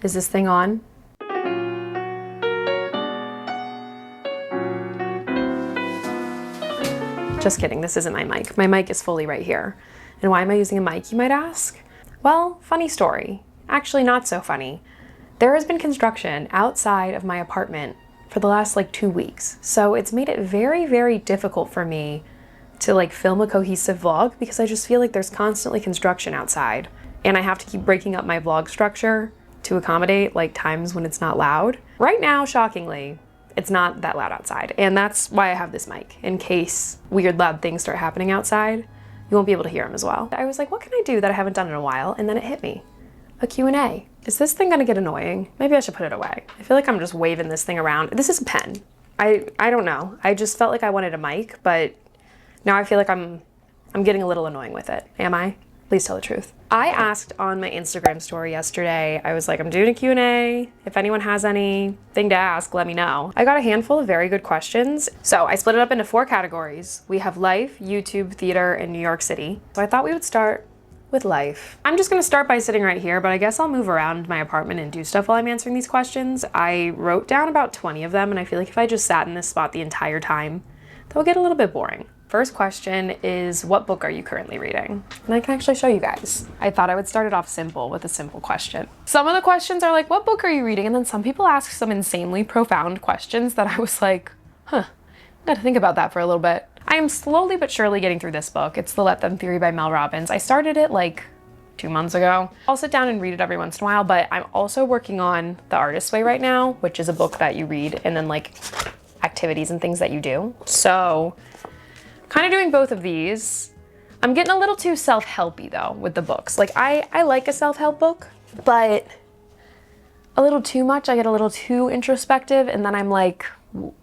Is this thing on? Just kidding, this isn't my mic. My mic is fully right here. And why am I using a mic, you might ask? Well, funny story. Actually, not so funny. There has been construction outside of my apartment for the last like 2 weeks. So it's made it very, very difficult for me to like film a cohesive vlog because I just feel like there's constantly construction outside. And I have to keep breaking up my vlog structure to accommodate like times when it's not loud. Right now, shockingly, it's not that loud outside. And that's why I have this mic, in case weird loud things start happening outside, you won't be able to hear them as well. I was like, what can I do that I haven't done in a while? And then it hit me, a Q&A. Is this thing gonna get annoying? Maybe I should put it away. I feel like I'm just waving this thing around. This is a pen. I don't know. I just felt like I wanted a mic, but now I feel like I'm getting a little annoying with it. Am I? Please tell the truth. I asked on my Instagram story yesterday, I was like, I'm doing a Q&A. If anyone has anything to ask, let me know. I got a handful of very good questions. So I split it up into 4 categories. We have life, YouTube, theater, and New York City. So I thought we would start with life. I'm just gonna start by sitting right here, but I guess I'll move around my apartment and do stuff while I'm answering these questions. I wrote down about 20 of them, and I feel like if I just sat in this spot the entire time, that would get a little bit boring. First question is, what book are you currently reading? And I can actually show you guys. I thought I would start it off simple with a simple question. Some of the questions are like, what book are you reading? And then some people ask some insanely profound questions that I was like, I gotta think about that for a little bit. I am slowly but surely getting through this book. It's The Let Them Theory by Mel Robbins. I started it like 2 months ago. I'll sit down and read it every once in a while, but I'm also working on The Artist's Way right now, which is a book that you read and then like activities and things that you do. So kind of doing both of these. I'm getting a little too self-helpy though with the books. Like I like a self-help book, but a little too much. I get a little too introspective and then I'm like,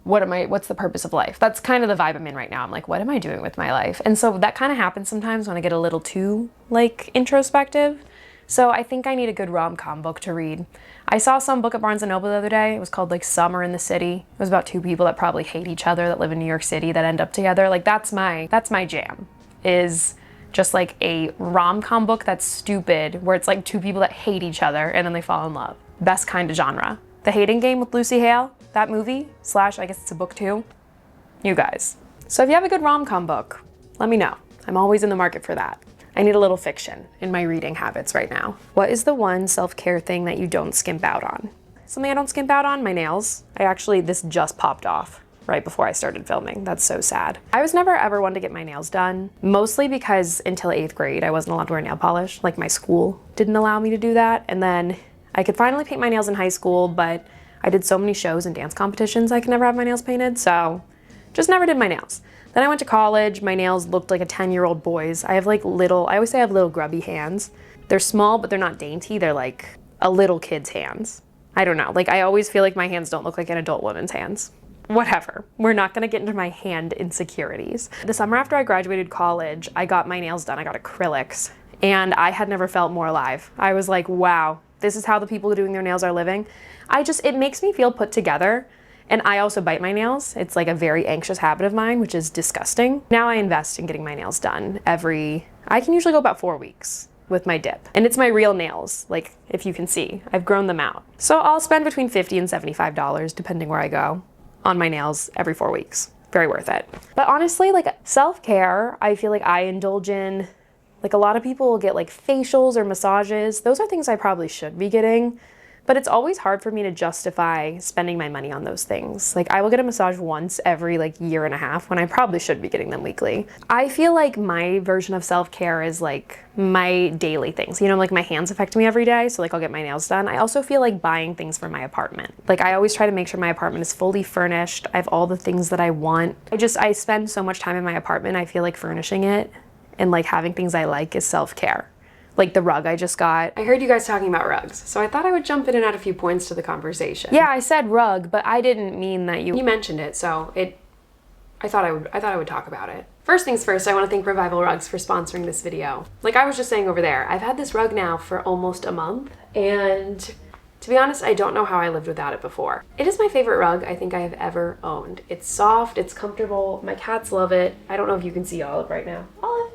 what's the purpose of life? That's kind of the vibe I'm in right now. I'm like, what am I doing with my life? And so that kind of happens sometimes when I get a little too like introspective. So I think I need a good rom-com book to read. I saw some book at Barnes & Noble the other day. It was called like Summer in the City. It was about 2 people that probably hate each other that live in New York City that end up together. Like that's my jam, is just like a rom-com book that's stupid, where it's like 2 people that hate each other and then they fall in love. Best kind of genre. The Hating Game with Lucy Hale, that movie, / I guess it's a book too. You guys. So if you have a good rom-com book, let me know. I'm always in the market for that. I need a little fiction in my reading habits right now. What is the one self-care thing that you don't skimp out on? Something I don't skimp out on, my nails. This just popped off right before I started filming. That's so sad. I was never ever one to get my nails done, mostly because until 8th grade, I wasn't allowed to wear nail polish. Like my school didn't allow me to do that. And then I could finally paint my nails in high school, but I did so many shows and dance competitions, I could never have my nails painted. So just never did my nails. Then I went to college, my nails looked like a 10-year-old boy's. I always say I have little grubby hands. They're small, but they're not dainty. They're like a little kid's hands. I don't know, like I always feel like my hands don't look like an adult woman's hands. Whatever, we're not gonna get into my hand insecurities. The summer after I graduated college, I got my nails done, I got acrylics, and I had never felt more alive. I was like, wow, this is how the people doing their nails are living. It makes me feel put together. And I also bite my nails. It's like a very anxious habit of mine, which is disgusting. Now I invest in getting my nails done I can usually go about 4 weeks with my dip. And it's my real nails, like if you can see, I've grown them out. So I'll spend between $50 and $75, depending where I go, on my nails every 4 weeks. Very worth it. But honestly, like self-care, I feel like I indulge in, like a lot of people will get like facials or massages. Those are things I probably should be getting. But it's always hard for me to justify spending my money on those things. Like I will get a massage once every like year and a half when I probably should be getting them weekly. I feel like my version of self-care is like my daily things. You know, like my hands affect me every day, so like I'll get my nails done. I also feel like buying things for my apartment. Like I always try to make sure my apartment is fully furnished. I have all the things that I want. I spend so much time in my apartment, I feel like furnishing it and like having things I like is self-care. Like the rug I just got. I heard you guys talking about rugs, so I thought I would jump in and add a few points to the conversation. Yeah, I said rug, but I didn't mean that you mentioned it, so I thought I would talk about it. First things first, I want to thank Revival Rugs for sponsoring this video. Like I was just saying over there, I've had this rug now for almost a month, and to be honest, I don't know how I lived without it before. It is my favorite rug I think I have ever owned. It's soft, it's comfortable, my cats love it. I don't know if you can see Olive right now. Olive!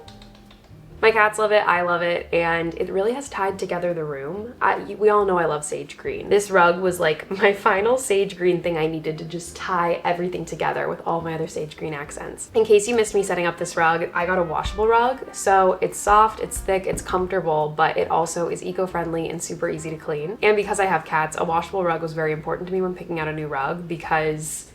My cats love it, I love it, and it really has tied together the room. We all know I love sage green. This rug was like my final sage green thing I needed to just tie everything together with all my other sage green accents. In case you missed me setting up this rug, I got a washable rug, so it's soft, it's thick, it's comfortable, but it also is eco-friendly and super easy to clean. And because I have cats, a washable rug was very important to me when picking out a new rug, because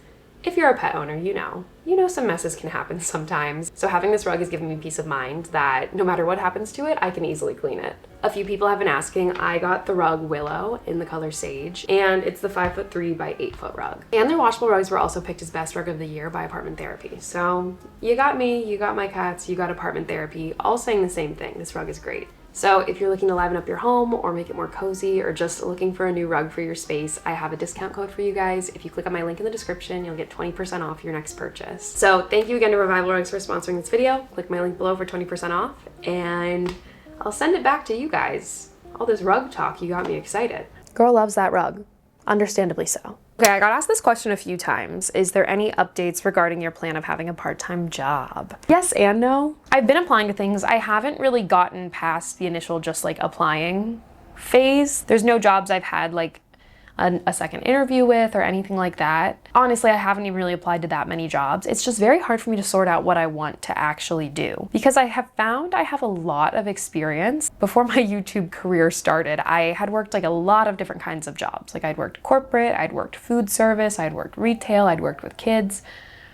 if you're a pet owner, you know some messes can happen sometimes. So having this rug is giving me peace of mind that no matter what happens to it, I can easily clean it. A few people have been asking. I got the rug Willow in the color Sage, and it's the 5'3" by 8' rug. And their washable rugs were also picked as best rug of the year by Apartment Therapy. So you got me, you got my cats, you got Apartment Therapy, all saying the same thing. This rug is great. So if you're looking to liven up your home or make it more cozy, or just looking for a new rug for your space, I have a discount code for you guys. If you click on my link in the description, you'll get 20% off your next purchase. So thank you again to Revival Rugs for sponsoring this video. Click my link below for 20% off, and I'll send it back to you guys. All this rug talk, you got me excited. Girl loves that rug, understandably so. Okay, I got asked this question a few times. Is there any updates regarding your plan of having a part-time job? Yes and no. I've been applying to things. I haven't really gotten past the initial just like applying phase. There's no jobs I've had like a second interview with or anything like that. Honestly, I haven't even really applied to that many jobs. It's just very hard for me to sort out what I want to actually do, because I have found I have a lot of experience. Before my YouTube career started, I had worked like a lot of different kinds of jobs. Like I'd worked corporate, I'd worked food service, I'd worked retail, I'd worked with kids.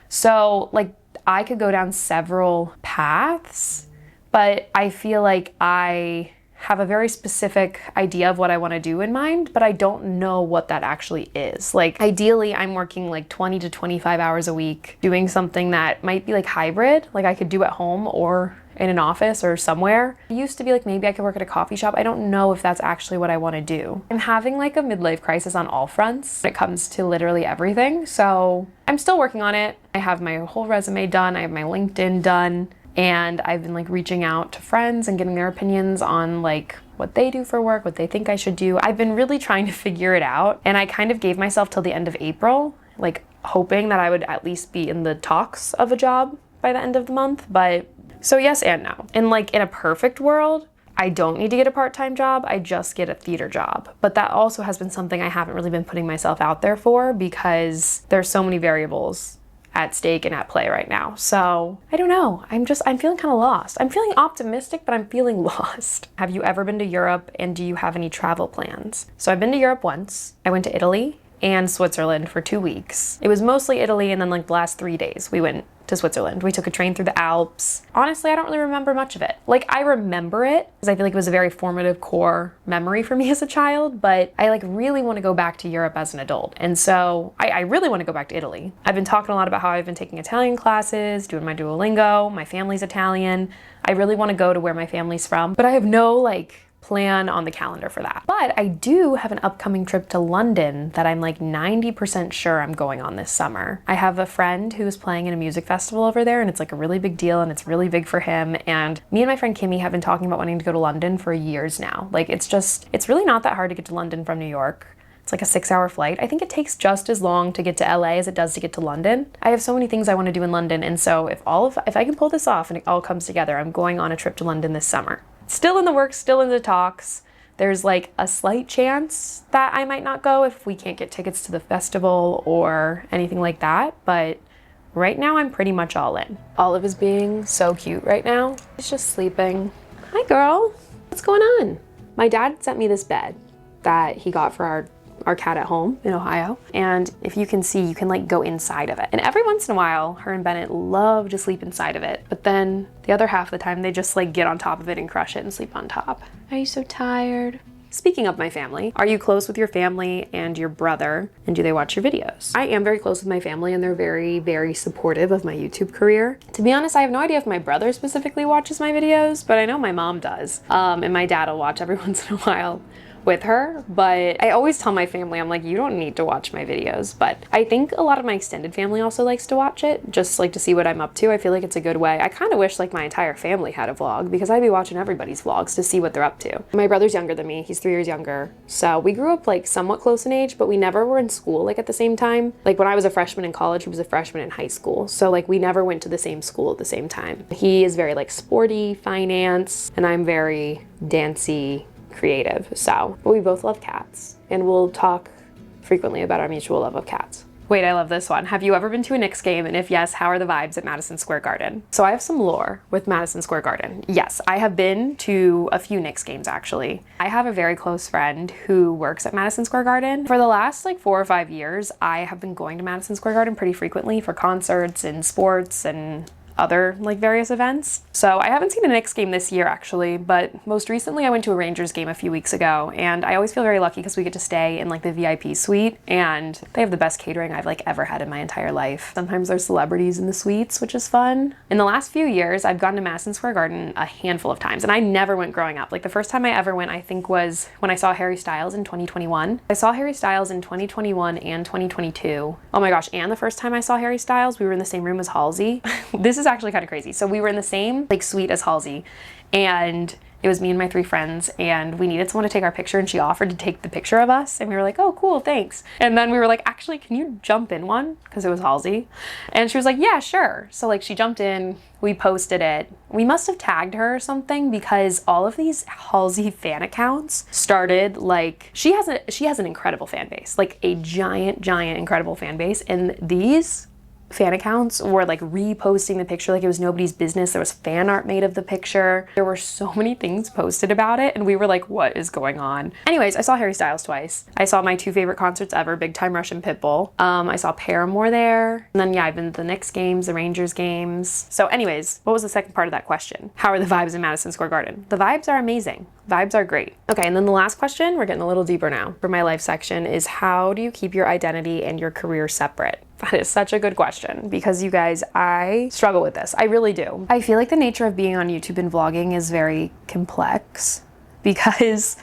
So like I could go down several paths, but I feel like I have a very specific idea of what I want to do in mind, but I don't know what that actually is. Like ideally, I'm working like 20 to 25 hours a week doing something that might be like hybrid, like I could do at home or in an office or somewhere. It used to be like maybe I could work at a coffee shop. I don't know if that's actually what I want to do. I'm having like a midlife crisis on all fronts when it comes to literally everything. So I'm still working on it. I have my whole resume done. I have my LinkedIn done. And I've been like reaching out to friends and getting their opinions on like what they do for work, what they think I should do. I've been really trying to figure it out. And I kind of gave myself till the end of April, like hoping that I would at least be in the talks of a job by the end of the month. But so yes and no. And like in a perfect world, I don't need to get a part-time job, I just get a theater job. But that also has been something I haven't really been putting myself out there for, because there's so many variables at stake and at play right now. So I don't know, I'm feeling kind of lost. I'm feeling optimistic, but I'm feeling lost. Have you ever been to Europe, and do you have any travel plans? So I've been to Europe once. I went to Italy and Switzerland for 2 weeks. It was mostly Italy, and then like the last 3 days we went to Switzerland. We took a train through the Alps. Honestly, I don't really remember much of it. Like I remember it because I feel like it was a very formative core memory for me as a child, but I like really want to go back to Europe as an adult. And so I really want to go back to Italy. I've been talking a lot about how I've been taking Italian classes, doing my Duolingo, my family's Italian. I really want to go to where my family's from, but I have no like plan on the calendar for that. But I do have an upcoming trip to London that I'm like 90% sure I'm going on this summer. I have a friend who's playing in a music festival over there, and it's like a really big deal, and it's really big for him. And me and my friend Kimmy have been talking about wanting to go to London for years now. Like it's really not that hard to get to London from New York. It's like a 6-hour flight. I think it takes just as long to get to LA as it does to get to London. I have so many things I want to do in London, and so if I can pull this off and it all comes together, I'm going on a trip to London this summer. Still in the works, still in the talks. There's like a slight chance that I might not go if we can't get tickets to the festival or anything like that, but right now I'm pretty much all in. Olive is being so cute right now. She's just sleeping. Hi girl, what's going on? My dad sent me this bed that he got for our cat at home in Ohio. And if you can see, you can like go inside of it. And every once in a while, her and Bennett love to sleep inside of it. But then the other half of the time, they just like get on top of it and crush it and sleep on top. Are you so tired? Speaking of my family, are you close with your family and your brother? And do they watch your videos? I am very close with my family, and they're very, very supportive of my YouTube career. To be honest, I have no idea if my brother specifically watches my videos, but I know my mom does. And my dad will watch every once in a while. with her, but I always tell my family, I'm like, you don't need to watch my videos. But I think a lot of my extended family also likes to watch it, just like to see what I'm up to. I feel like it's a good way. I kind of wish like my entire family had a vlog, because I'd be watching everybody's vlogs to see what they're up to. My brother's younger than me. He's 3 years younger. So we grew up like somewhat close in age, but we never were in school like at the same time. Like when I was a freshman in college, he was a freshman in high school. So like we never went to the same school at the same time. He is very like sporty, finance, and I'm very dancey, creative. So, but we both love cats, and we'll talk frequently about our mutual love of cats. Wait, I love this one. Have you ever been to a Knicks game? And if yes, how are the vibes at Madison Square Garden? So I have some lore with Madison Square Garden. Yes, I have been to a few Knicks games actually. I have a very close friend who works at Madison Square Garden. For the last like 4 or 5 years, I have been going to Madison Square Garden pretty frequently for concerts and sports and other like various events. So I haven't seen a Knicks game this year actually, but most recently I went to a Rangers game a few weeks ago, and I always feel very lucky because we get to stay in like the VIP suite, and they have the best catering I've like ever had in my entire life. Sometimes there's celebrities in the suites, which is fun. In the last few years, I've gone to Madison Square Garden a handful of times, and I never went growing up. Like the first time I ever went, I think, was when I saw Harry Styles in 2021. I saw Harry Styles in 2021 and 2022. Oh my gosh, and the first time I saw Harry Styles, we were in the same room as Halsey. This is actually kind of crazy. So we were in the same like suite as Halsey, and it was me and my 3 friends, and we needed someone to take our picture, and she offered to take the picture of us, and we were like, oh cool, thanks. And then we were like, actually, can you jump in one? Because it was Halsey. And she was like, yeah, sure. So like she jumped in, we posted it. We must have tagged her or something, because all of these Halsey fan accounts started like, she has an incredible fan base, like a giant incredible fan base, and these fan accounts were like reposting the picture like it was nobody's business. There was fan art made of the picture. There were so many things posted about it, and we were like, what is going on? Anyways, I saw Harry Styles twice. I saw my 2 favorite concerts ever, Big Time Rush and Pitbull. I saw Paramore there. And then yeah, I've been to the Knicks games, the Rangers games. So anyways, what was the second part of that question? How are the vibes in Madison Square Garden? The vibes are amazing. Vibes are great. Okay, and then the last question, we're getting a little deeper now, for my life section, is how do you keep your identity and your career separate? That is such a good question, because you guys, I struggle with this. I really do. I feel like the nature of being on YouTube and vlogging is very complex, because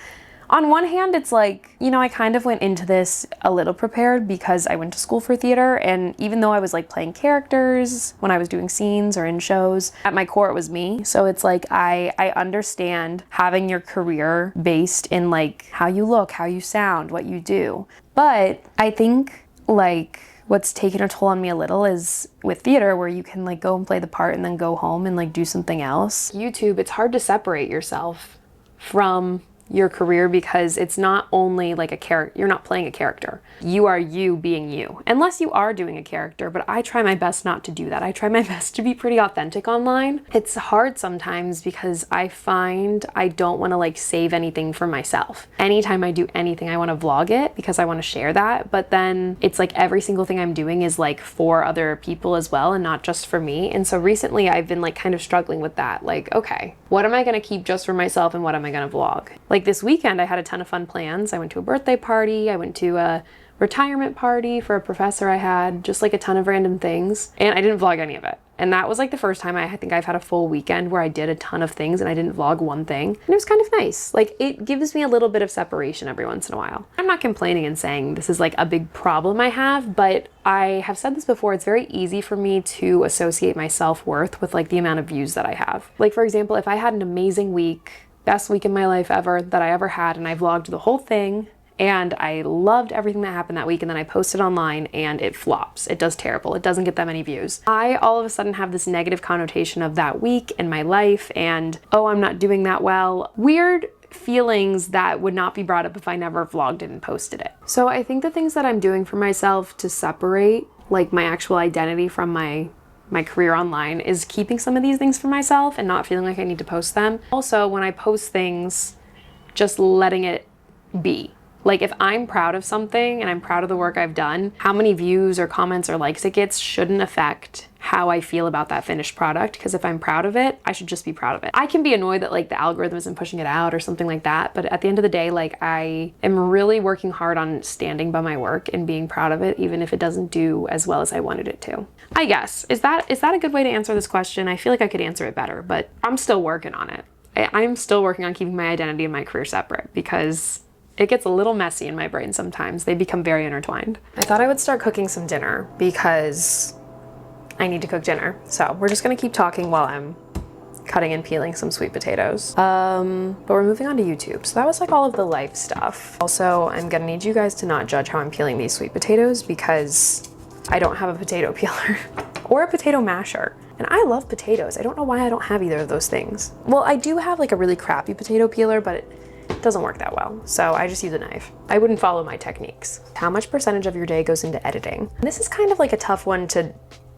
on one hand, it's like, you know, I kind of went into this a little prepared because I went to school for theater, and even though I was like playing characters when I was doing scenes or in shows, at my core it was me. So it's like I understand having your career based in like how you look, how you sound, what you do. But I think like what's taken a toll on me a little is with theater, where you can like go and play the part and then go home and like do something else. YouTube, it's hard to separate yourself from your career, because it's not only like a character, you're not playing a character. You are you being you. Unless you are doing a character, but I try my best not to do that. I try my best to be pretty authentic online. It's hard sometimes because I find I don't want to like save anything for myself. Anytime I do anything, I want to vlog it because I want to share that, but then it's like every single thing I'm doing is like for other people as well, and not just for me. And so recently I've been like kind of struggling with that. Like, okay, what am I going to keep just for myself, and what am I going to vlog? Like this weekend, I had a ton of fun plans. I went to a birthday party. I went to a retirement party for a professor I had, just like a ton of random things. And I didn't vlog any of it. And that was like the first time I think I've had a full weekend where I did a ton of things and I didn't vlog one thing. And it was kind of nice. Like it gives me a little bit of separation every once in a while. I'm not complaining and saying this is like a big problem I have, but I have said this before, it's very easy for me to associate my self-worth with like the amount of views that I have. Like for example, if I had an amazing week, best week in my life ever that I ever had, and I vlogged the whole thing, and I loved everything that happened that week, and then I post it online and it flops. It does terrible. It doesn't get that many views. I all of a sudden have this negative connotation of that week in my life, and oh, I'm not doing that well. Weird feelings that would not be brought up if I never vlogged it and posted it. So I think the things that I'm doing for myself to separate like my actual identity from my career online is keeping some of these things for myself and not feeling like I need to post them. Also, when I post things, just letting it be. Like if I'm proud of something and I'm proud of the work I've done, how many views or comments or likes it gets shouldn't affect how I feel about that finished product, because if I'm proud of it, I should just be proud of it. I can be annoyed that like the algorithm isn't pushing it out or something like that, but at the end of the day, like I am really working hard on standing by my work and being proud of it, even if it doesn't do as well as I wanted it to. I guess, is that a good way to answer this question? I feel like I could answer it better, but I'm still working on it. I'm still working on keeping my identity and my career separate, because It gets a little messy in my brain sometimes. They become very intertwined. I thought I would start cooking some dinner because I need to cook dinner. So we're just gonna keep talking while I'm cutting and peeling some sweet potatoes. But we're moving on to YouTube. So that was like all of the life stuff. Also, I'm gonna need you guys to not judge how I'm peeling these sweet potatoes because I don't have a potato peeler or a potato masher. And I love potatoes. I don't know why I don't have either of those things. Well, I do have like a really crappy potato peeler, but it doesn't work that well. So I just use a knife. I wouldn't follow my techniques. How much percentage of your day goes into editing? And this is kind of like a tough one to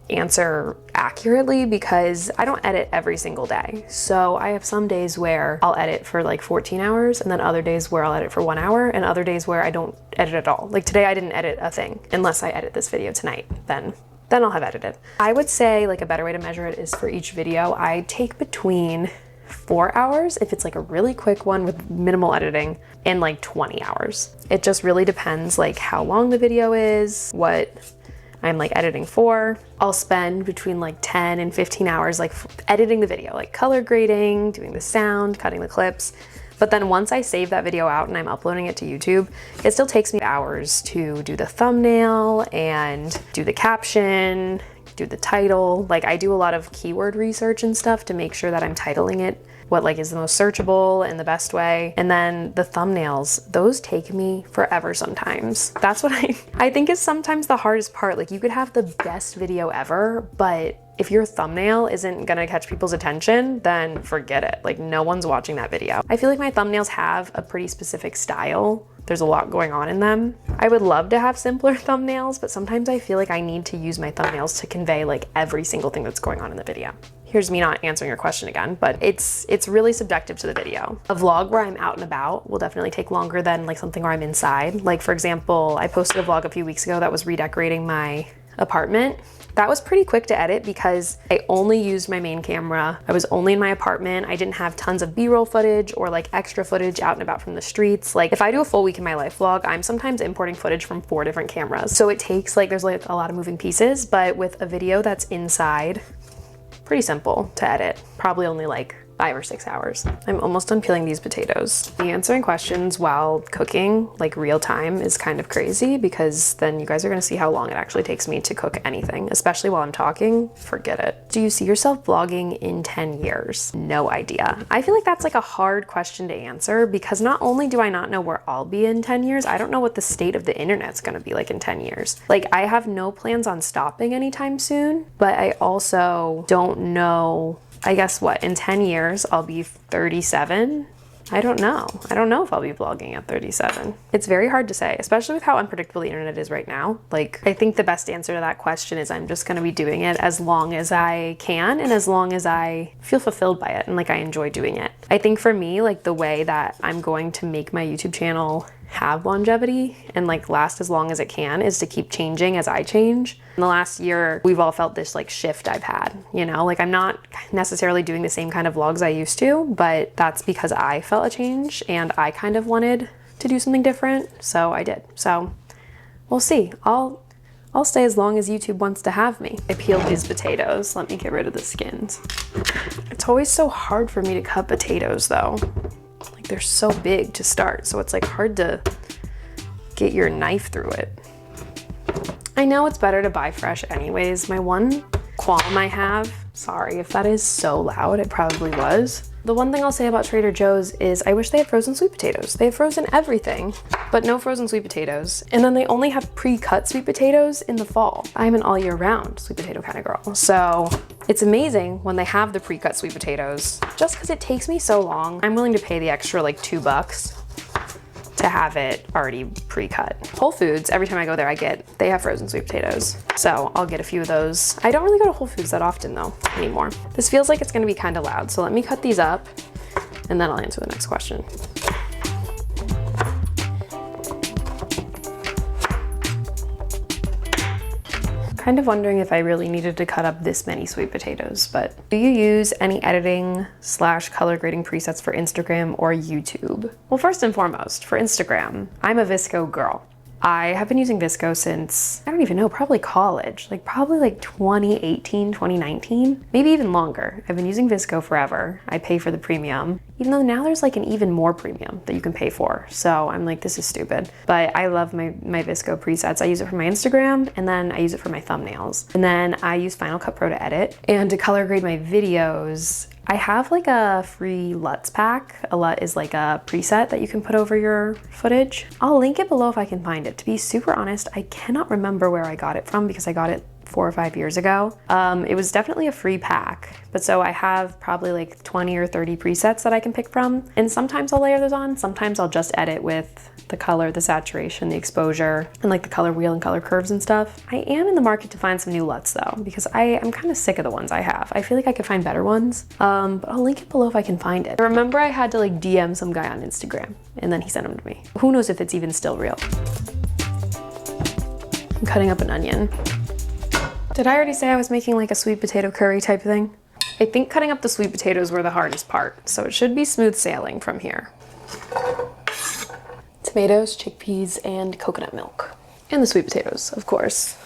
answer accurately because I don't edit every single day. So I have some days where I'll edit for like 14 hours and then other days where I'll edit for 1 hour and other days where I don't edit at all. Like today I didn't edit a thing unless I edit this video tonight, then I'll have edited. I would say like a better way to measure it is for each video, I take between 4 hours if it's like a really quick one with minimal editing and like 20 hours. It just really depends like how long the video is, what I'm like editing for. I'll spend between like 10 and 15 hours like editing the video, like color grading, doing the sound, cutting the clips. But then once I save that video out and I'm uploading it to YouTube, it still takes me hours to do the thumbnail and do the caption, do the title. Like I do a lot of keyword research and stuff to make sure that I'm titling it what like is the most searchable and the best way. And then the thumbnails, those take me forever sometimes. That's what I think is sometimes the hardest part. Like you could have the best video ever, but if your thumbnail isn't gonna catch people's attention, then forget it. Like no one's watching that video. I feel like my thumbnails have a pretty specific style. There's a lot going on in them. I would love to have simpler thumbnails, but sometimes I feel like I need to use my thumbnails to convey like every single thing that's going on in the video. Here's me not answering your question again, but it's really subjective to the video. A vlog where I'm out and about will definitely take longer than like something where I'm inside. Like for example, I posted a vlog a few weeks ago that was redecorating my apartment. That was pretty quick to edit because I only used my main camera. I was only in my apartment. I didn't have tons of B-roll footage or like extra footage out and about from the streets. Like if I do a full week in my life vlog, I'm sometimes importing footage from 4 different cameras. So it takes like, there's like a lot of moving pieces, but with a video that's inside, pretty simple to edit. Probably only like 5 or 6 hours. I'm almost done peeling these potatoes. The answering questions while cooking, like real time, is kind of crazy because then you guys are gonna see how long it actually takes me to cook anything, especially while I'm talking. Forget it. Do you see yourself vlogging in 10 years? No idea. I feel like that's like a hard question to answer because not only do I not know where I'll be in 10 years, I don't know what the state of the internet's gonna be like in 10 years. Like I have no plans on stopping anytime soon, but I also don't know, I guess what, in 10 years, I'll be 37. I don't know. I don't know if I'll be vlogging at 37. It's very hard to say, especially with how unpredictable the internet is right now. Like, I think the best answer to that question is I'm just gonna be doing it as long as I can and as long as I feel fulfilled by it and like I enjoy doing it. I think for me, like the way that I'm going to make my YouTube channel have longevity and like last as long as it can is to keep changing as I change. In the last year, we've all felt this like shift I've had, you know, like I'm not necessarily doing the same kind of vlogs I used to, but that's because I felt a change and I kind of wanted to do something different. So I did. So we'll see. I'll stay as long as YouTube wants to have me. I peeled these potatoes. Let me get rid of the skins. It's always so hard for me to cut potatoes though. Like they're so big to start, so it's like hard to get your knife through it. I know it's better to buy fresh anyways. My one qualm I have, sorry if that is so loud, it probably was. The one thing I'll say about Trader Joe's is I wish they had frozen sweet potatoes. They have frozen everything, but no frozen sweet potatoes. And then they only have pre-cut sweet potatoes in the fall. I'm an all year round sweet potato kind of girl. So it's amazing when they have the pre-cut sweet potatoes. Just because it takes me so long, I'm willing to pay the extra like $2 to have it already pre-cut. Whole Foods, every time I go there, they have frozen sweet potatoes. So I'll get a few of those. I don't really go to Whole Foods that often though, anymore. This feels like it's gonna be kind of loud. So let me cut these up and then I'll answer the next question. Kind of wondering if I really needed to cut up this many sweet potatoes, but do you use any editing / color grading presets for Instagram or YouTube? Well, first and foremost, for Instagram, I'm a VSCO girl. I have been using Visco since, I don't even know, probably college, like probably like 2018, 2019, maybe even longer. I've been using Visco forever. I pay for the premium, even though now there's like an even more premium that you can pay for. So I'm like, this is stupid. But I love my Visco presets. I use it for my Instagram, and then I use it for my thumbnails. And then I use Final Cut Pro to edit. And to color grade my videos, I have like a free LUTs pack. A LUT is like a preset that you can put over your footage. I'll link it below if I can find it. To be super honest, I cannot remember where I got it from because I got it 4 or 5 years ago. It was definitely a free pack, but so I have probably like 20 or 30 presets that I can pick from, and sometimes I'll layer those on, sometimes I'll just edit with the color, the saturation, the exposure, and like the color wheel and color curves and stuff. I am in the market to find some new LUTs though, because I'm kind of sick of the ones I have. I feel like I could find better ones, but I'll link it below if I can find it. I remember I had to like DM some guy on Instagram, and then he sent them to me. Who knows if it's even still real. I'm cutting up an onion. Did I already say I was making like a sweet potato curry type thing? I think cutting up the sweet potatoes were the hardest part, so it should be smooth sailing from here. Tomatoes, chickpeas, and coconut milk. And the sweet potatoes, of course.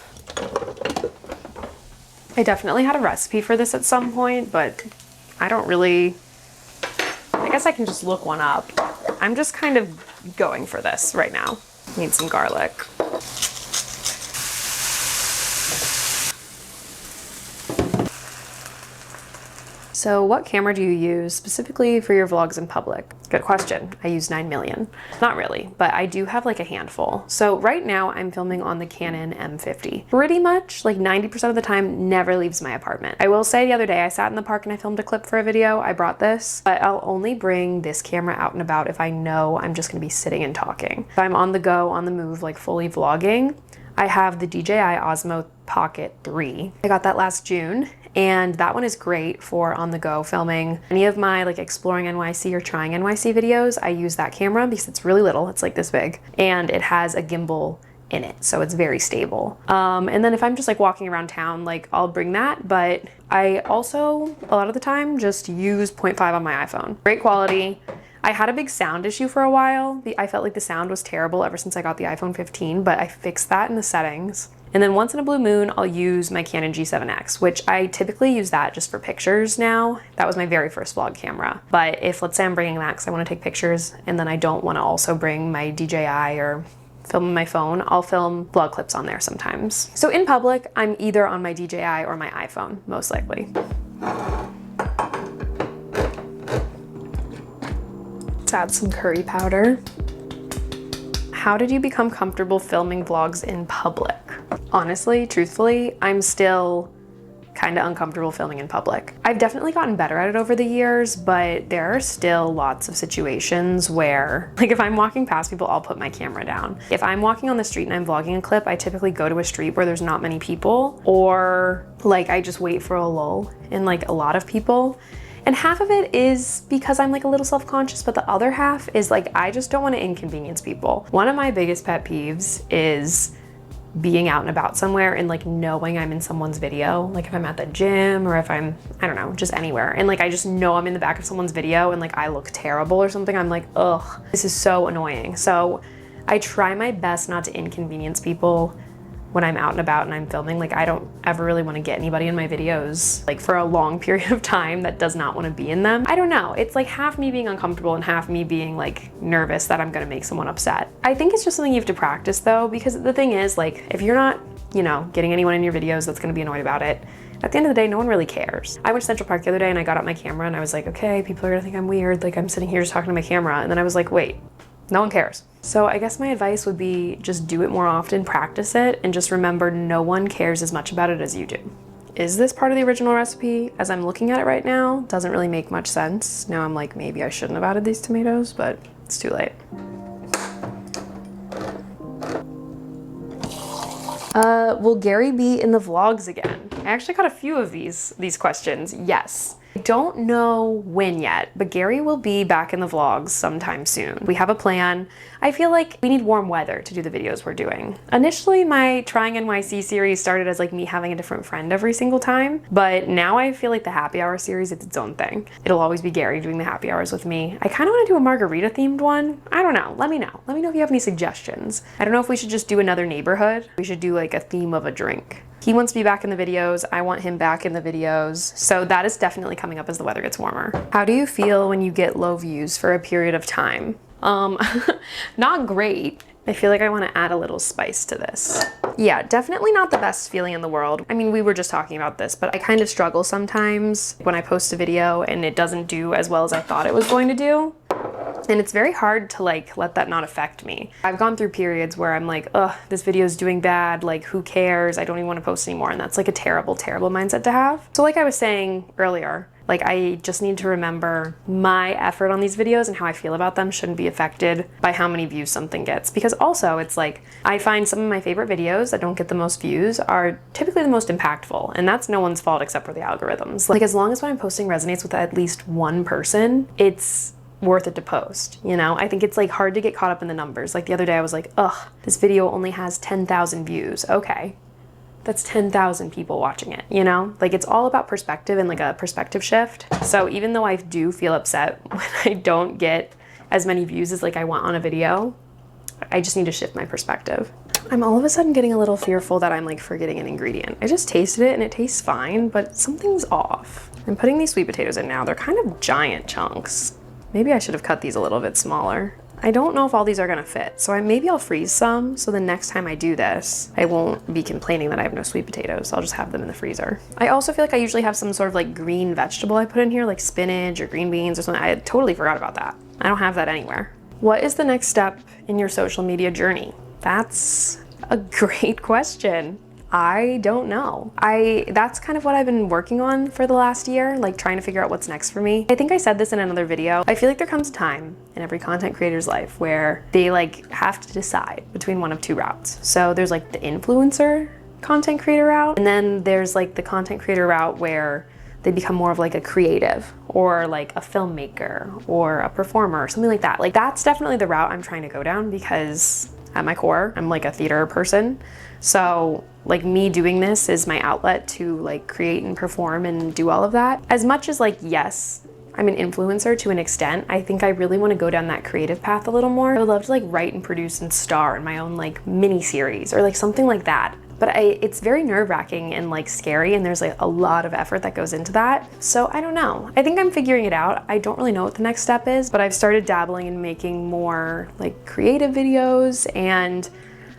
I definitely had a recipe for this at some point, but I don't really, I guess I can just look one up. I'm just kind of going for this right now. Need some garlic. So what camera do you use specifically for your vlogs in public? Good question. I use 9mm. Not really, but I do have like a handful. So right now I'm filming on the Canon M50. Pretty much like 90% of the time never leaves my apartment. I will say the other day I sat in the park and I filmed a clip for a video. I brought this, but I'll only bring this camera out and about if I know I'm just gonna be sitting and talking. If I'm on the go, on the move, like fully vlogging, I have the DJI Osmo Pocket 3. I got that last June, and that one is great for on the go filming. Any of my like exploring NYC or trying NYC videos, I use that camera because it's really little, it's like this big, and it has a gimbal in it, so it's very stable. And then if I'm just like walking around town, like I'll bring that, but I also, a lot of the time, just use 0.5 on my iPhone. Great quality. I had a big sound issue for a while. I felt like the sound was terrible ever since I got the iPhone 15, but I fixed that in the settings. And then once in a blue moon, I'll use my Canon G7X, which I typically use that just for pictures now. That was my very first vlog camera. But if, let's say I'm bringing that because I want to take pictures, and then I don't want to also bring my DJI or film on my phone, I'll film vlog clips on there sometimes. So in public, I'm either on my DJI or my iPhone, most likely. Let's add some curry powder. How did you become comfortable filming vlogs in public? Honestly, truthfully, I'm still kind of uncomfortable filming in public. I've definitely gotten better at it over the years, but there are still lots of situations where, like if I'm walking past people, I'll put my camera down. If I'm walking on the street and I'm vlogging a clip, I typically go to a street where there's not many people, or like I just wait for a lull in like a lot of people. And half of it is because I'm like a little self-conscious, but the other half is like, I just don't want to inconvenience people. One of my biggest pet peeves is being out and about somewhere and like knowing I'm in someone's video. Like if I'm at the gym or if I'm, I don't know, just anywhere. And like, I just know I'm in the back of someone's video and like I look terrible or something. I'm like, ugh, this is so annoying. So I try my best not to inconvenience people when I'm out and about and I'm filming. Like I don't ever really want to get anybody in my videos like for a long period of time that does not want to be in them. I don't know. It's like half me being uncomfortable and half me being like nervous that I'm going to make someone upset. I think it's just something you have to practice though, because the thing is like, if you're not, you know, getting anyone in your videos that's going to be annoyed about it, at the end of the day, no one really cares. I went to Central Park the other day and I got out my camera and I was like, okay, people are gonna think I'm weird. Like I'm sitting here just talking to my camera. And then I was like, wait, no one cares. So I guess my advice would be just do it more often, practice it, and just remember no one cares as much about it as you do. Is this part of the original recipe? As I'm looking at it right now, doesn't really make much sense. Now I'm like, maybe I shouldn't have added these tomatoes, but it's too late. Will Gary be in the vlogs again? I actually got a few of these questions. Yes. Don't know when yet, but Gary will be back in the vlogs sometime soon. We have a plan. I feel like we need warm weather to do the videos we're doing. Initially, my Trying NYC series started as like me having a different friend every single time, but now I feel like the happy hour series is its own thing. It'll always be Gary doing the happy hours with me. I kind of want to do a margarita themed one. I don't know. Let me know. Let me know if you have any suggestions. I don't know if we should just do another neighborhood. We should do like a theme of a drink. He wants to be back in the videos. I want him back in the videos. So that is definitely coming up as the weather gets warmer. How do you feel when you get low views for a period of time? Not great. I feel like I want to add a little spice to this. Yeah, definitely not the best feeling in the world. I mean, we were just talking about this, but I kind of struggle sometimes when I post a video and it doesn't do as well as I thought it was going to do. And it's very hard to like let that not affect me. I've gone through periods where I'm like, ugh, this video is doing bad, like who cares? I don't even want to post anymore. And that's like a terrible, terrible mindset to have. So like I was saying earlier, like I just need to remember my effort on these videos and how I feel about them shouldn't be affected by how many views something gets. Because also it's like, I find some of my favorite videos that don't get the most views are typically the most impactful. And that's no one's fault except for the algorithms. Like as long as what I'm posting resonates with at least one person, it's worth it to post, you know? I think it's like hard to get caught up in the numbers. Like the other day I was like, ugh, this video only has 10,000 views. Okay. That's 10,000 people watching it, you know? Like it's all about perspective and like a perspective shift. So even though I do feel upset when I don't get as many views as like I want on a video, I just need to shift my perspective. I'm all of a sudden getting a little fearful that I'm like forgetting an ingredient. I just tasted it and it tastes fine, but something's off. I'm putting these sweet potatoes in now. They're kind of giant chunks. Maybe I should have cut these a little bit smaller. I don't know if all these are gonna fit, so maybe I'll freeze some so the next time I do this, I won't be complaining that I have no sweet potatoes. I'll just have them in the freezer. I also feel like I usually have some sort of like green vegetable I put in here, like spinach or green beans or something. I totally forgot about that. I don't have that anywhere. What is the next step in your social media journey? That's a great question. I don't know. That's kind of what I've been working on for the last year, like trying to figure out what's next for me. I think I said this in another video. I feel like there comes a time in every content creator's life where they like have to decide between one of two routes. So there's like the influencer content creator route, and then there's like the content creator route where they become more of like a creative or like a filmmaker or a performer or something like that. Like that's definitely the route I'm trying to go down because at my core, I'm like a theater person. So like me doing this is my outlet to like create and perform and do all of that. As much as like, yes, I'm an influencer to an extent, I think I really want to go down that creative path a little more. I would love to like write and produce and star in my own like mini series or like something like that. But it's very nerve-wracking and like scary, and there's like a lot of effort that goes into that. So I don't know. I think I'm figuring it out. I don't really know what the next step is, but I've started dabbling in making more like creative videos and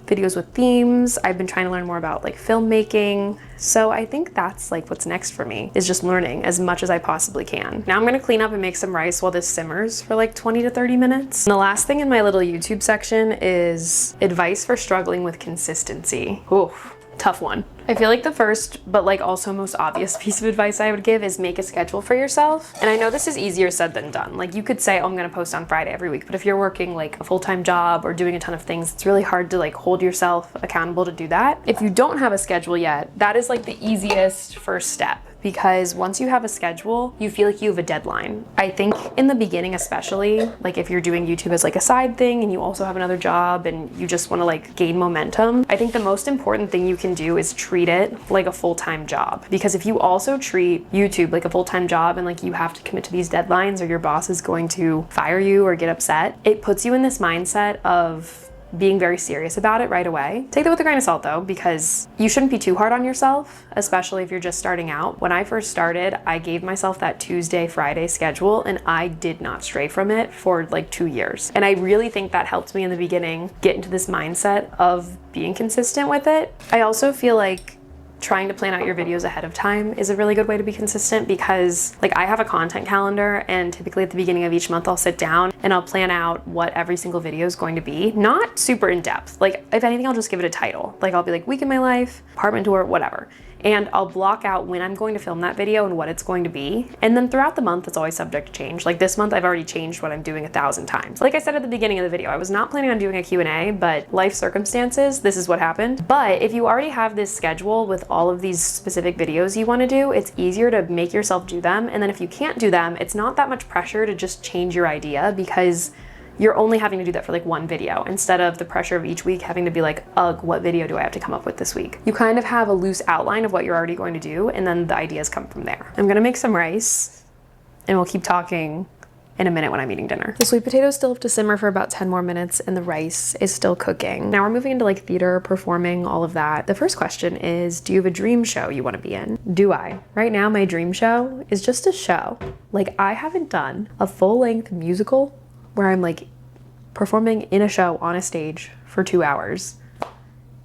videos with themes. I've been trying to learn more about like filmmaking. So I think that's like what's next for me, is just learning as much as I possibly can. Now I'm gonna clean up and make some rice while this simmers for like 20 to 30 minutes. And the last thing in my little YouTube section is advice for struggling with consistency. Oof. Tough one. I feel like the first, but like also most obvious piece of advice I would give is make a schedule for yourself. And I know this is easier said than done. Like you could say, oh, I'm gonna post on Friday every week, but if you're working like a full-time job or doing a ton of things, it's really hard to like hold yourself accountable to do that. If you don't have a schedule yet, that is like the easiest first step. Because once you have a schedule, you feel like you have a deadline. I think in the beginning especially, like if you're doing YouTube as like a side thing and you also have another job and you just want to like gain momentum, I think the most important thing you can do is treat it like a full-time job. Because if you also treat YouTube like a full-time job and like you have to commit to these deadlines or your boss is going to fire you or get upset, it puts you in this mindset of being very serious about it right away. Take that with a grain of salt though, because you shouldn't be too hard on yourself, especially if you're just starting out. When I first started, I gave myself that Tuesday, Friday schedule and I did not stray from it for like 2 years. And I really think that helped me in the beginning get into this mindset of being consistent with it. I also feel like trying to plan out your videos ahead of time is a really good way to be consistent, because like I have a content calendar and typically at the beginning of each month I'll sit down and I'll plan out what every single video is going to be. Not super in depth. Like if anything, I'll just give it a title. Like I'll be like week in my life, apartment tour, whatever. and I'll block out when I'm going to film that video and what it's going to be. And then throughout the month, it's always subject to change. Like this month, I've already changed what I'm doing 1,000 times. Like I said at the beginning of the video, I was not planning on doing a Q&A, but life circumstances, this is what happened. But if you already have this schedule with all of these specific videos you want to do, it's easier to make yourself do them. And then if you can't do them, it's not that much pressure to just change your idea, because you're only having to do that for like one video instead of the pressure of each week having to be like, ugh, what video do I have to come up with this week? You kind of have a loose outline of what you're already going to do, and then the ideas come from there. I'm gonna make some rice and we'll keep talking in a minute when I'm eating dinner. The sweet potatoes still have to simmer for about 10 more minutes and the rice is still cooking. Now we're moving into like theater, performing, all of that. The first question is, do you have a dream show you want to be in? Do I? Right now, my dream show is just a show. Like I haven't done a full-length musical where I'm like performing in a show on a stage for 2 hours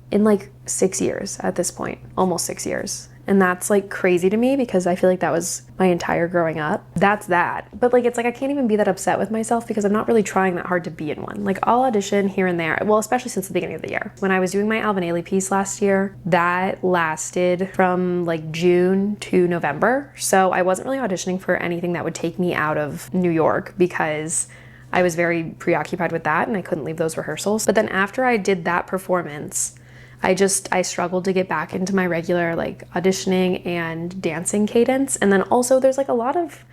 in like 6 years at this point, almost 6 years. And that's like crazy to me because I feel like that was my entire growing up. That's that. But like, it's like I can't even be that upset with myself because I'm not really trying that hard to be in one. Like I'll audition here and there. Well, especially since the beginning of the year. When I was doing my Alvin Ailey piece last year, that lasted from like June to November. So I wasn't really auditioning for anything that would take me out of New York because I was very preoccupied with that and I couldn't leave those rehearsals. But then after I did that performance, I struggled to get back into my regular like auditioning and dancing cadence. And then also there's like a lot of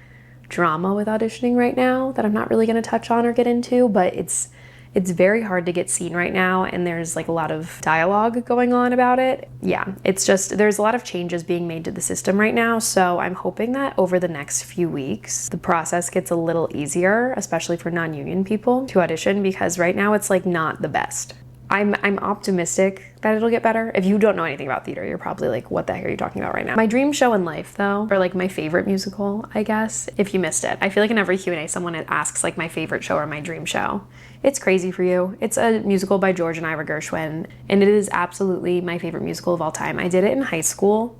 drama with auditioning right now that I'm not really gonna touch on or get into, but it's very hard to get seen right now, and there's like a lot of dialogue going on about it. Yeah, it's just, there's a lot of changes being made to the system right now, so I'm hoping that over the next few weeks, the process gets a little easier, especially for non-union people to audition, because right now it's like not the best. I'm optimistic that it'll get better. If you don't know anything about theater, you're probably like, what the heck are you talking about right now? My dream show in life though, or like my favorite musical, I guess, if you missed it. I feel like in every Q&A someone asks like my favorite show or my dream show. It's Crazy for You. It's a musical by George and Ira Gershwin, and it is absolutely my favorite musical of all time. I did it in high school.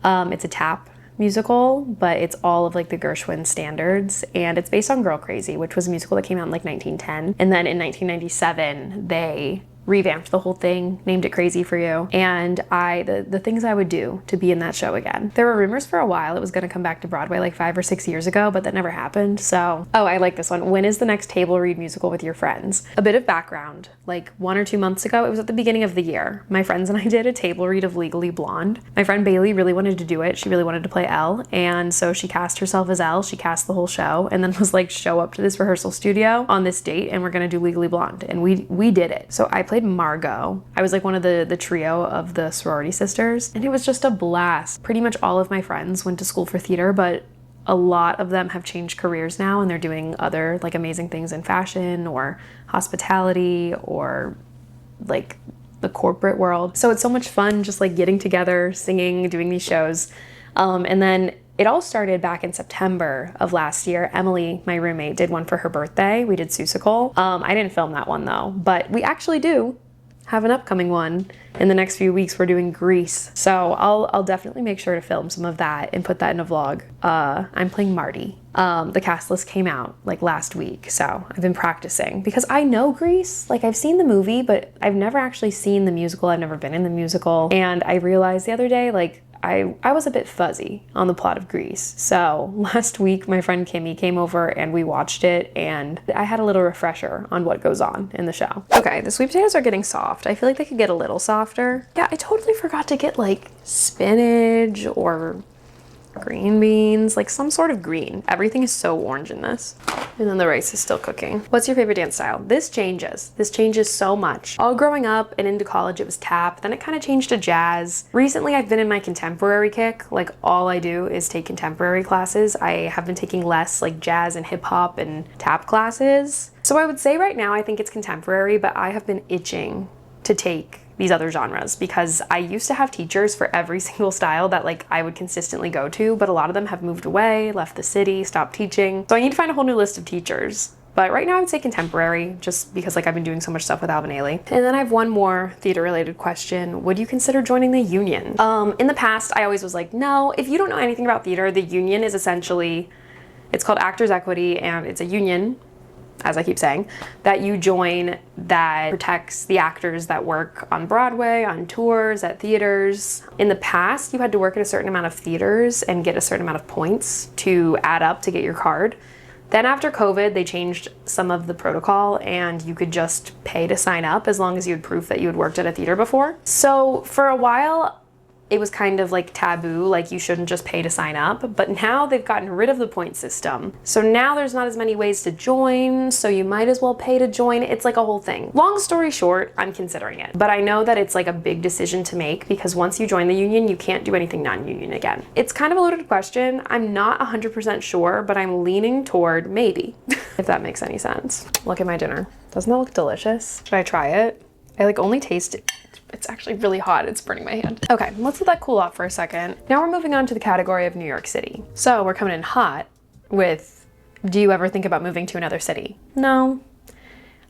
It's a tap musical, but it's all of like the Gershwin standards, and it's based on Girl Crazy, which was a musical that came out in like 1910. And then in 1997, they revamped the whole thing, named it Crazy for You, and the things I would do to be in that show again. There were rumors for a while it was gonna come back to Broadway like 5 or 6 years ago, but that never happened. So, oh, I like this one. When is the next table read musical with your friends? A bit of background, like 1 or 2 months ago, it was at the beginning of the year. My friends and I did a table read of Legally Blonde. My friend Bailey really wanted to do it. She really wanted to play Elle, and so she cast herself as Elle. She cast the whole show, and then was like, show up to this rehearsal studio on this date, and we're gonna do Legally Blonde, and we did it. So I played Margot. I was like one of the trio of the sorority sisters, and it was just a blast. Pretty much all of my friends went to school for theater, but a lot of them have changed careers now, and they're doing other like amazing things in fashion or hospitality or like the corporate world. So it's so much fun just like getting together, singing, doing these shows. And then it all started back in September of last year. Emily, my roommate, did one for her birthday. We did Seussical. I didn't film that one though, but we actually do have an upcoming one. In the next few weeks, we're doing Grease. So I'll definitely make sure to film some of that and put that in a vlog. I'm playing Marty. The cast list came out like last week, so I've been practicing because I know Grease. Like I've seen the movie, but I've never actually seen the musical. I've never been in the musical. And I realized the other day, like I was a bit fuzzy on the plot of Grease. So last week, my friend Kimmy came over and we watched it, and I had a little refresher on what goes on in the show. Okay, the sweet potatoes are getting soft. I feel like they could get a little softer. Yeah, I totally forgot to get like spinach or green beans, like some sort of green. Everything is so orange in this. And then the rice is still cooking. What's your favorite dance style? This changes. This changes so much. All growing up and into college, it was tap. Then it kind of changed to jazz. Recently, I've been in my contemporary kick. Like all I do is take contemporary classes. I have been taking less like jazz and hip hop and tap classes. So I would say right now, I think it's contemporary, but I have been itching to take these other genres because I used to have teachers for every single style that like I would consistently go to, but a lot of them have moved away, left the city, stopped teaching. So I need to find a whole new list of teachers. But right now I would say contemporary, just because like I've been doing so much stuff with Alvin Ailey. And then I have one more theater related question. Would you consider joining the union? In the past, I always was like, no. If you don't know anything about theater, the union is essentially, it's called Actors Equity, and it's a union as I keep saying, that you join that protects the actors that work on Broadway, on tours, at theaters. In the past, you had to work at a certain amount of theaters and get a certain amount of points to add up to get your card. Then after COVID, they changed some of the protocol and you could just pay to sign up as long as you had proof that you had worked at a theater before. So for a while, it was kind of like taboo, like you shouldn't just pay to sign up, but now they've gotten rid of the point system. So now there's not as many ways to join, so you might as well pay to join. It's like a whole thing. Long story short, I'm considering it, but I know that it's like a big decision to make because once you join the union, you can't do anything non-union again. It's kind of a loaded question. I'm not 100% sure, but I'm leaning toward maybe, if that makes any sense. Look at my dinner. Doesn't that look delicious? Should I try it? I like only taste it. It's actually really hot. It's burning my hand. Okay, let's let that cool off for a second. Now we're moving on to the category of New York City. So we're coming in hot with, do you ever think about moving to another city? No,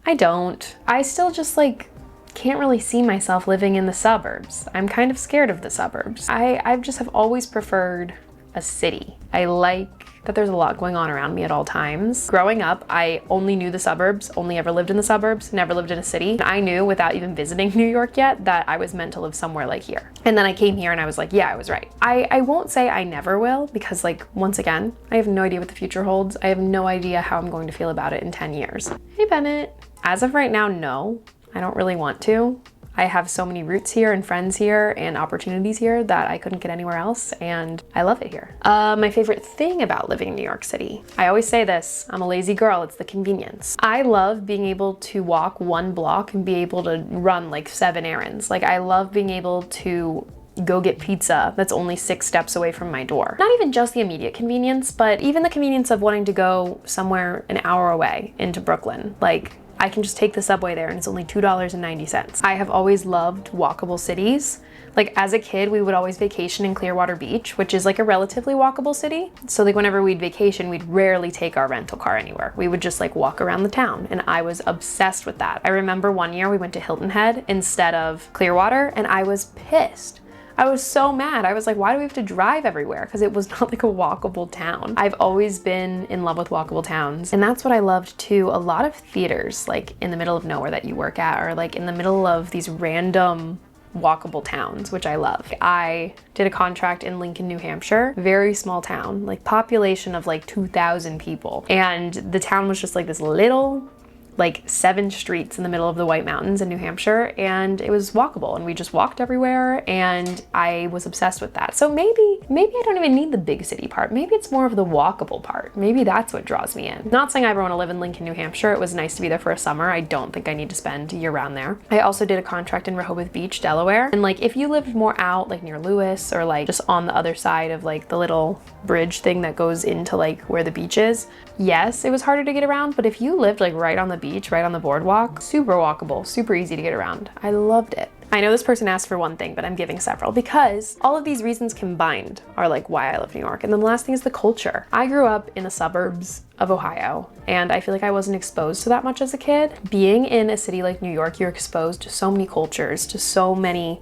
I don't. I still just like can't really see myself living in the suburbs. I'm kind of scared of the suburbs. I just have always preferred a city. I like that there's a lot going on around me at all times. Growing up, I only knew the suburbs, only ever lived in the suburbs, never lived in a city. I knew without even visiting New York yet that I was meant to live somewhere like here. And then I came here and I was like, yeah, I was right. I won't say I never will because like, once again, I have no idea what the future holds. I have no idea how I'm going to feel about it in 10 years. Hey, Bennett. As of right now, no, I don't really want to. I have so many roots here and friends here and opportunities here that I couldn't get anywhere else, and I love it here. My favorite thing about living in New York City, I always say this, I'm a lazy girl, it's the convenience. I love being able to walk 1 block and be able to run like 7 errands. Like I love being able to go get pizza that's only 6 steps away from my door. Not even just the immediate convenience, but even the convenience of wanting to go somewhere an hour away into Brooklyn. Like I can just take the subway there and it's only $2.90. I have always loved walkable cities. Like as a kid, we would always vacation in Clearwater Beach, which is like a relatively walkable city. So like whenever we'd vacation, we'd rarely take our rental car anywhere. We would just like walk around the town and I was obsessed with that. I remember one year we went to Hilton Head instead of Clearwater and I was pissed. I was so mad. I was like, why do we have to drive everywhere? Because it was not like a walkable town. I've always been in love with walkable towns. And that's what I loved too. A lot of theaters, like in the middle of nowhere that you work at, or like in the middle of these random walkable towns, which I love. I did a contract in Lincoln, New Hampshire, very small town, like population of like 2,000 people. And the town was just like this little, like 7 streets in the middle of the White Mountains in New Hampshire, and it was walkable and we just walked everywhere and I was obsessed with that. So maybe I don't even need the big city part. Maybe it's more of the walkable part. Maybe that's what draws me in. Not saying I ever want to live in Lincoln, New Hampshire. It was nice to be there for a summer. I don't think I need to spend year round there. I also did a contract in Rehoboth Beach, Delaware. And like if you lived more out like near Lewis or like just on the other side of like the little bridge thing that goes into like where the beach is, yes, it was harder to get around, but if you lived like right on the beach, right on the boardwalk, super walkable, super easy to get around. I loved it. I know this person asked for one thing, but I'm giving several because all of these reasons combined are like why I love New York. And then the last thing is the culture. I grew up in the suburbs of Ohio, and I feel like I wasn't exposed to that much as a kid. Being in a city like New York, you're exposed to so many cultures, to so many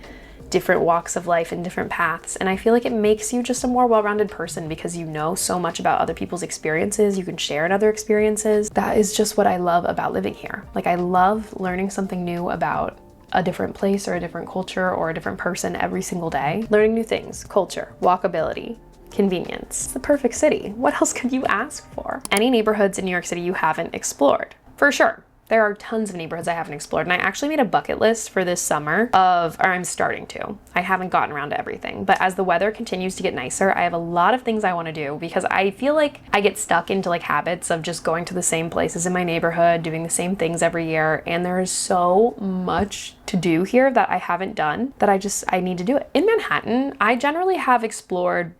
different walks of life and different paths. And I feel like it makes you just a more well-rounded person because you know so much about other people's experiences. You can share in other experiences. That is just what I love about living here. Like I love learning something new about a different place or a different culture or a different person every single day. Learning new things, culture, walkability, convenience. It's the perfect city. What else could you ask for? Any neighborhoods in New York City you haven't explored? For sure. There are tons of neighborhoods I haven't explored, and I actually made a bucket list for this summer or I'm starting to. I haven't gotten around to everything, but as the weather continues to get nicer, I have a lot of things I want to do because I feel like I get stuck into like habits of just going to the same places in my neighborhood, doing the same things every year, and there is so much to do here that I haven't done that I need to do it. In Manhattan, I generally have explored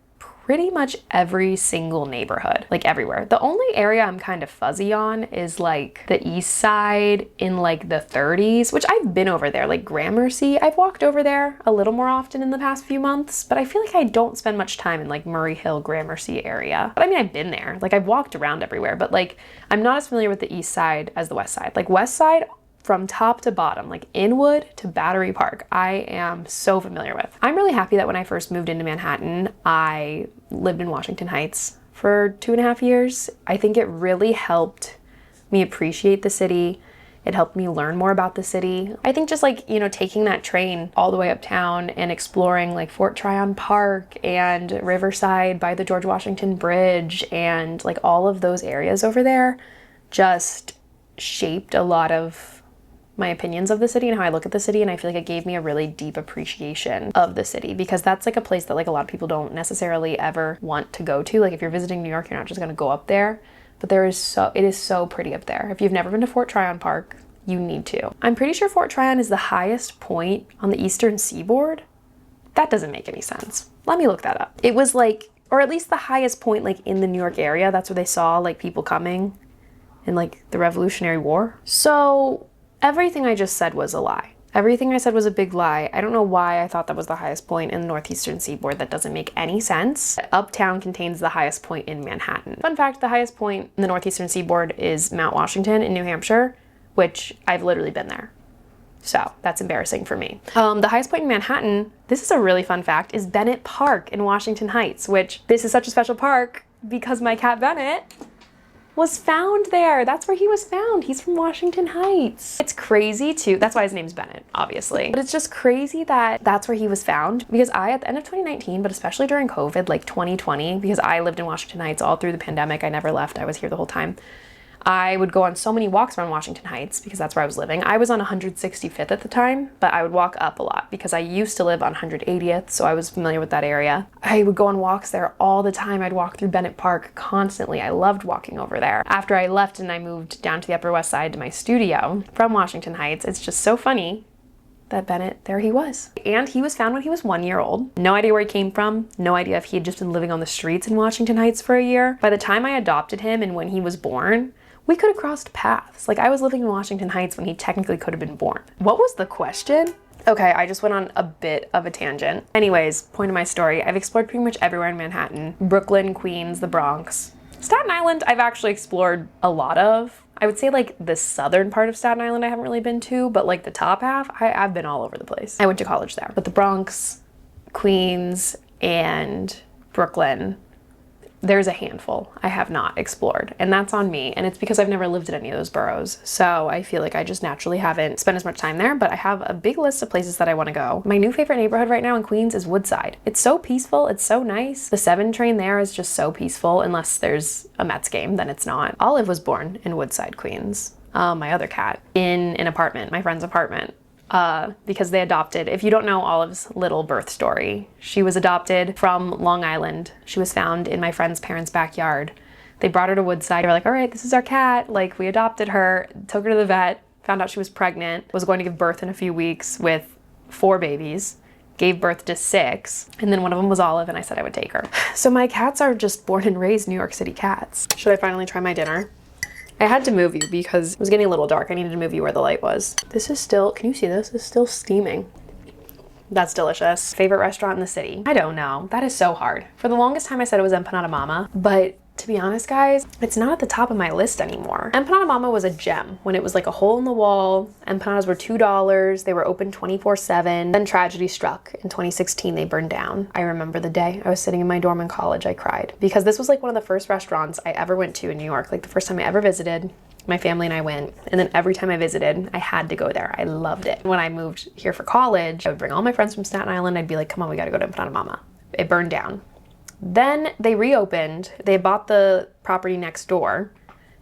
pretty much every single neighborhood, like everywhere. The only area I'm kind of fuzzy on is like the east side in like the 30s, which I've been over there, like Gramercy. I've walked over there a little more often in the past few months, but I feel like I don't spend much time in like Murray Hill, Gramercy area. But I mean, I've been there, like I've walked around everywhere, but like I'm not as familiar with the east side as the west side. Like west side, from top to bottom, like Inwood to Battery Park, I am so familiar with. I'm really happy that when I first moved into Manhattan, I lived in Washington Heights for 2.5 years. I think it really helped me appreciate the city. It helped me learn more about the city. I think just like, you know, taking that train all the way uptown and exploring like Fort Tryon Park and Riverside by the George Washington Bridge and like all of those areas over there just shaped a lot of my opinions of the city and how I look at the city. And I feel like it gave me a really deep appreciation of the city, because that's like a place that like a lot of people don't necessarily ever want to go to. Like if you're visiting New York, you're not just gonna go up there, but it is so pretty up there. If you've never been to Fort Tryon Park, you need to. I'm pretty sure Fort Tryon is the highest point on the eastern seaboard. That doesn't make any sense. Let me look that up. It was like, or at least the highest point like in the New York area. That's where they saw like people coming in like the Revolutionary War. So everything I just said was a lie. Everything I said was a big lie. I don't know why I thought that was the highest point in the northeastern seaboard. That doesn't make any sense. Uptown contains the highest point in Manhattan. Fun fact, the highest point in the northeastern seaboard is Mount Washington in New Hampshire, which I've literally been there. So that's embarrassing for me. The highest point in Manhattan, this is a really fun fact, is Bennett Park in Washington Heights, which this is such a special park because my cat Bennett was found there. That's where he was found. He's from Washington Heights. It's crazy too. That's why his name's Bennett, obviously. But it's just crazy that that's where he was found, because at the end of 2019, but especially during COVID, like 2020, because I lived in Washington Heights all through the pandemic. I never left. I was here the whole time. I would go on so many walks around Washington Heights because that's where I was living. I was on 165th at the time, but I would walk up a lot because I used to live on 180th, so I was familiar with that area. I would go on walks there all the time. I'd walk through Bennett Park constantly. I loved walking over there. After I left and I moved down to the Upper West Side to my studio from Washington Heights, it's just so funny that Bennett, there he was. And he was found when he was 1 year old. No idea where he came from. No idea if he had just been living on the streets in Washington Heights for a year. By the time I adopted him and when he was born, we could have crossed paths. Like I was living in Washington Heights when he technically could have been born. What was the question? Okay, I just went on a bit of a tangent. Anyways, point of my story, I've explored pretty much everywhere in Manhattan. Brooklyn, Queens, the Bronx. Staten Island, I've actually explored a lot of. I would say like the southern part of Staten Island I haven't really been to, but like the top half, I've been all over the place. I went to college there. But the Bronx, Queens, and Brooklyn, there's a handful I have not explored, and that's on me. And it's because I've never lived in any of those boroughs. So I feel like I just naturally haven't spent as much time there, but I have a big list of places that I want to go. My new favorite neighborhood right now in Queens is Woodside. It's so peaceful. It's so nice. The 7 train there is just so peaceful, unless there's a Mets game, then it's not. Olive was born in Woodside, Queens. My other cat, in an apartment, my friend's apartment. Because they adopted. If you don't know Olive's little birth story, she was adopted from Long Island. She was found in my friend's parents' backyard. They brought her to Woodside. They were like, all right, this is our cat. Like, we adopted her, took her to the vet, found out she was pregnant, was going to give birth in a few weeks with 4 babies, gave birth to 6, and then one of them was Olive, and I said I would take her. So my cats are just born and raised New York City cats. Should I finally try my dinner? I had to move you because it was getting a little dark. I needed to move you where the light was. This is still, can you see this? It's still steaming. That's delicious. Favorite restaurant in the city? I don't know. That is so hard. For the longest time I said it was Empanada Mama, but to be honest, guys, it's not at the top of my list anymore. Empanada Mama was a gem when it was like a hole in the wall. Empanadas were $2. They were open 24/7. Then tragedy struck. In 2016, they burned down. I remember the day I was sitting in my dorm in college, I cried. Because this was like one of the first restaurants I ever went to in New York. Like the first time I ever visited, my family and I went. And then every time I visited, I had to go there. I loved it. When I moved here for college, I would bring all my friends from Staten Island. I'd be like, come on, we gotta go to Empanada Mama. It burned down. Then they reopened, they bought the property next door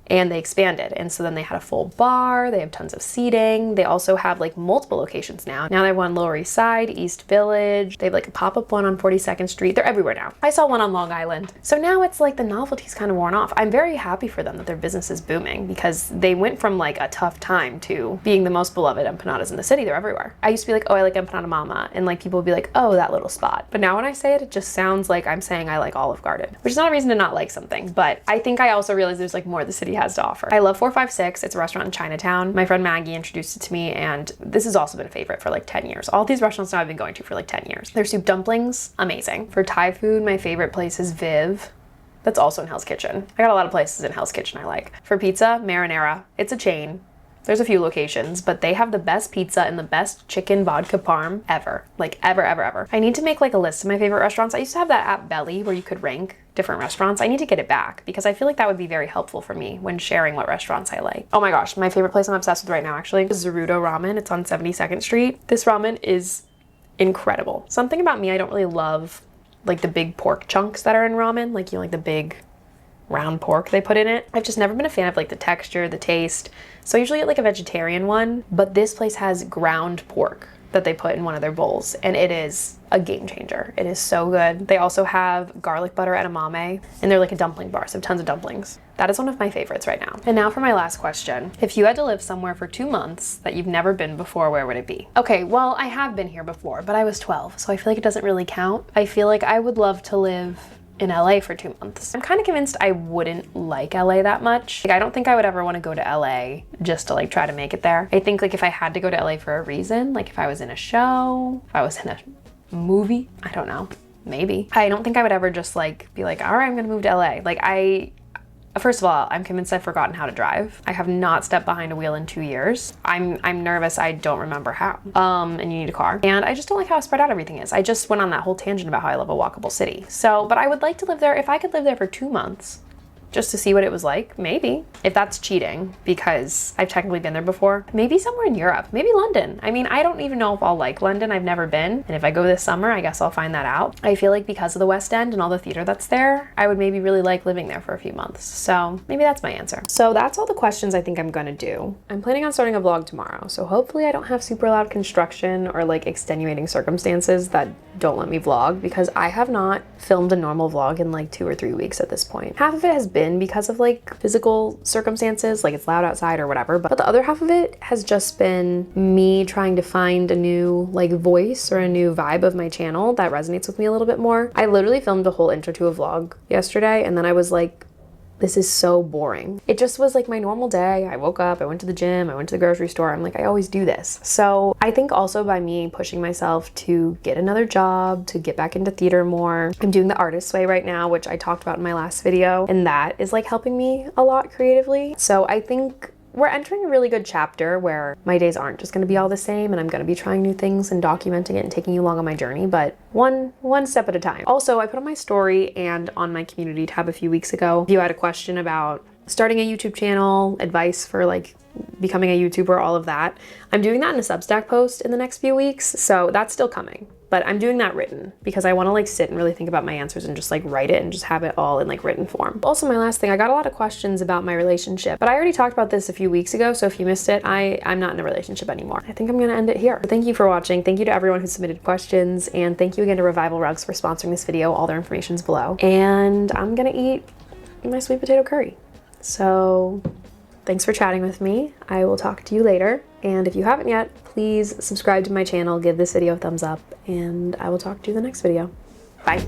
and they expanded. And so then they had a full bar, they have tons of seating. They also have like multiple locations now. Now they have one Lower East Side, East Village. They have like a pop-up one on 42nd Street. They're everywhere now. I saw one on Long Island. So now it's like the novelty's kind of worn off. I'm very happy for them that their business is booming because they went from like a tough time to being the most beloved empanadas in the city. They're everywhere. I used to be like, oh, I like Empanada Mama. And like people would be like, oh, that little spot. But now when I say it, it just sounds like I'm saying I like Olive Garden, which is not a reason to not like something. But I think I also realize there's like more the city has to offer. I love 456. It's a restaurant in Chinatown. My friend Maggie introduced it to me and this has also been a favorite for like 10 years. All these restaurants now I've been going to for like 10 years. Their soup dumplings, amazing. For Thai food, my favorite place is Viv. That's also in Hell's Kitchen. I got a lot of places in Hell's Kitchen I like. For pizza, Marinara. It's a chain. There's a few locations, but they have the best pizza and the best chicken vodka parm ever. Like ever, ever, ever. I need to make like a list of my favorite restaurants. I used to have that app Belly where you could rank different restaurants. I need to get it back because I feel like that would be very helpful for me when sharing what restaurants I like. Oh my gosh, my favorite place I'm obsessed with right now actually is Zurutto Ramen. It's on 72nd Street. This ramen is incredible. Something about me, I don't really love like the big pork chunks that are in ramen, like, you know, like the big round pork they put in it. I've just never been a fan of like the texture, the taste. So I usually get like a vegetarian one, but this place has ground pork that they put in one of their bowls, and it is a game changer. It is so good. They also have garlic butter edamame, and they're like a dumpling bar, so tons of dumplings. That is one of my favorites right now. And now for my last question. If you had to live somewhere for 2 months that you've never been before, where would it be? Okay, well, I have been here before, but I was 12, so I feel like it doesn't really count. I feel like I would love to live in LA for 2 months. I'm kind of convinced I wouldn't like LA that much. Like, I don't think I would ever want to go to LA just to like try to make it there. I think like if I had to go to LA for a reason, like if I was in a show, if I was in a movie, I don't know, maybe. I don't think I would ever just like be like, all right, I'm gonna move to LA. Like first of all, I'm convinced I've forgotten how to drive. I have not stepped behind a wheel in 2 years. I'm nervous, I don't remember how. And you need a car. And I just don't like how spread out everything is. I just went on that whole tangent about how I love a walkable city. So, but I would like to live there. If I could live there for 2 months, just to see what it was like, maybe. If that's cheating, because I've technically been there before, maybe somewhere in Europe, maybe London. I mean, I don't even know if I'll like London. I've never been. And if I go this summer, I guess I'll find that out. I feel like because of the West End and all the theater that's there, I would maybe really like living there for a few months. So maybe that's my answer. So that's all the questions I think I'm gonna do. I'm planning on starting a vlog tomorrow. So hopefully I don't have super loud construction or like extenuating circumstances that don't let me vlog, because I have not filmed a normal vlog in like 2 or 3 weeks at this point. Half of it has been because of like physical circumstances, like it's loud outside or whatever, but the other half of it has just been me trying to find a new like voice or a new vibe of my channel that resonates with me a little bit more. I literally filmed a whole intro to a vlog yesterday, and then I was like, this is so boring. It just was like my normal day. I woke up, I went to the gym, I went to the grocery store. I'm like, I always do this. So I think also by me pushing myself to get another job, to get back into theater more, I'm doing the artist way right now, which I talked about in my last video, and that is like helping me a lot creatively. So I think we're entering a really good chapter where my days aren't just going to be all the same, and I'm going to be trying new things and documenting it and taking you along on my journey, but one step at a time. Also, I put on my story and on my community tab a few weeks ago, if you had a question about starting a YouTube channel, advice for like becoming a YouTuber, all of that. I'm doing that in a Substack post in the next few weeks, so that's still coming. But I'm doing that written because I want to like sit and really think about my answers and just like write it and just have it all in like written form. Also, my last thing, I got a lot of questions about my relationship, but I already talked about this a few weeks ago, so if you missed it, I'm not in a relationship anymore. I think I'm gonna end it here. Thank you for watching. Thank you to everyone who submitted questions, and thank you again to Revival Rugs for sponsoring this video. All their information's below. And I'm gonna eat my sweet potato curry. So thanks for chatting with me. I will talk to you later. And if you haven't yet, please subscribe to my channel, give this video a thumbs up, and I will talk to you in the next video. Bye.